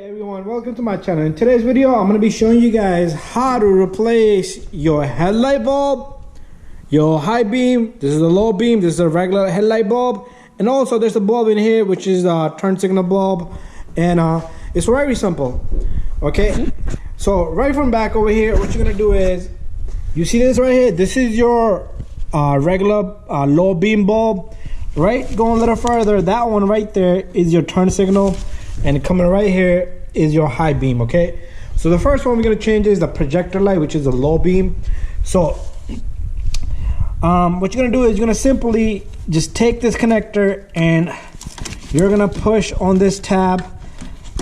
Hey everyone, welcome to my channel. In today's video, I'm going to be showing you guys how to replace your headlight bulb, your high beam. This is a low beam, this is a regular headlight bulb, and also there's a bulb in here which is a turn signal bulb, and it's very simple. Okay, so right from back over here, what you're going to do is, you see this right here, this is your regular low beam bulb. Right, going a little further, that one right there is your turn signal, and coming right here is your high beam. Okay, so the first one we're going to change is the projector light, which is a low beam. So what you're going to do is you're going to simply just take this connector and you're going to push on this tab.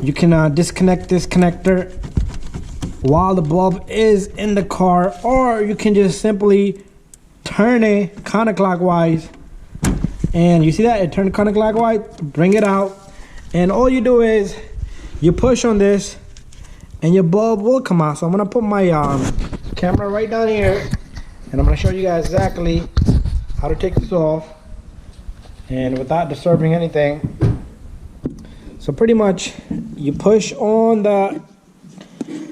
You can disconnect this connector while the bulb is in the car, or you can just simply turn it counterclockwise. And you see that it turned counterclockwise, bring it out, and all you do is you push on this and your bulb will come out. So I'm gonna put my camera right down here and I'm gonna show you guys exactly how to take this off and without disturbing anything. So pretty much you push on the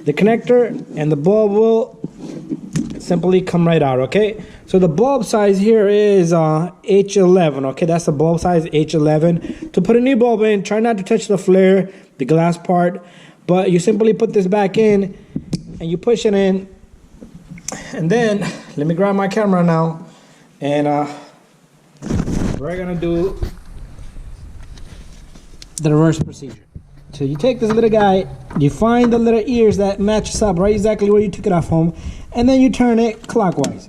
connector and the bulb will simply come right out. Okay, so the bulb size here is H11. Okay, that's the bulb size, H11. To put a new bulb in, try not to touch the flare, the glass part, but you simply put this back in and you push it in, and then let me grab my camera now, and we're gonna do the reverse procedure. So you take this little guy, you find the little ears that matches up right exactly where you took it off from, and then you turn it clockwise.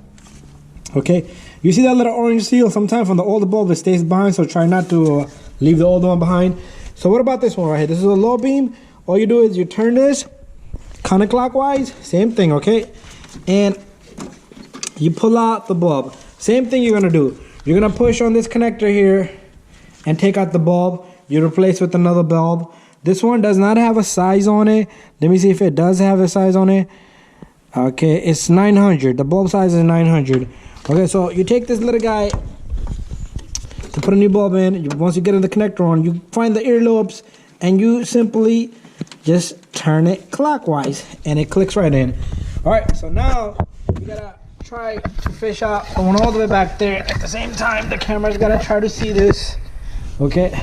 Okay, you see that little orange seal? Sometimes from the older bulb it stays behind, so try not to leave the older one behind. So what about this one right here? This is a low beam. All you do is you turn this counterclockwise, same thing, okay? And you pull out the bulb. Same thing you're gonna do. You're gonna push on this connector here and take out the bulb. You replace with another bulb. This one does not have a size on it. Let me see if it does have a size on it. Okay, it's 900. The bulb size is 900. Okay, so you take this little guy to put a new bulb in. Once you get in the connector on, you find the earlobes and you simply just turn it clockwise and it clicks right in. All right, so now you gotta try to fish out going all the way back there. At the same time, the camera's gotta try to see this. Okay,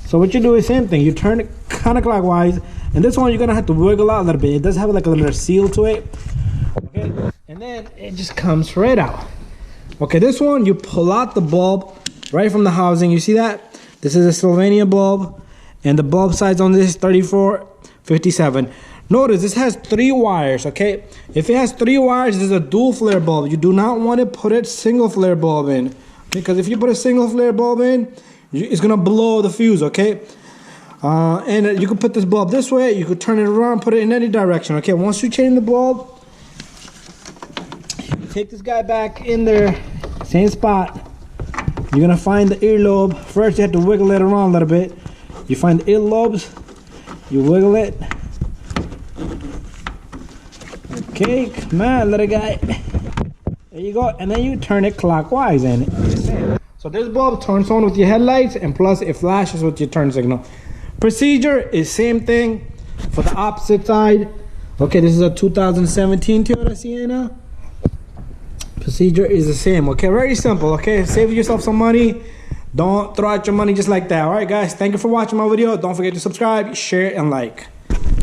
so what you do is same thing. You turn it counterclockwise, and this one you're gonna have to wiggle out a little bit. It does have like a little seal to it. Okay, and then it just comes right out. Okay, this one you pull out the bulb right from the housing. You see that? This is a Slovenia bulb, and the bulb size on this is 3457. Notice this has 3 wires. Okay, if it has 3 wires, this is a dual flare bulb. You do not want to put a single flare bulb in, because if you put a single flare bulb in, it's gonna blow the fuse. Okay, and you can put this bulb this way, you could turn it around, put it in any direction. Okay, once you change the bulb, you take this guy back in there, same spot. You're gonna find the earlobe. First you have to wiggle it around a little bit. You find the earlobes, you wiggle it. Okay, come on little guy, there you go, and then you turn it clockwise. And so this bulb turns on with your headlights, and plus it flashes with your turn signal. Procedure is same thing for the opposite side. Okay, this is a 2017 Toyota Sienna. Procedure is the same. Okay, very simple. Okay, save yourself some money. Don't throw out your money just like that. All right guys, thank you for watching my video. Don't forget to subscribe, share, and like.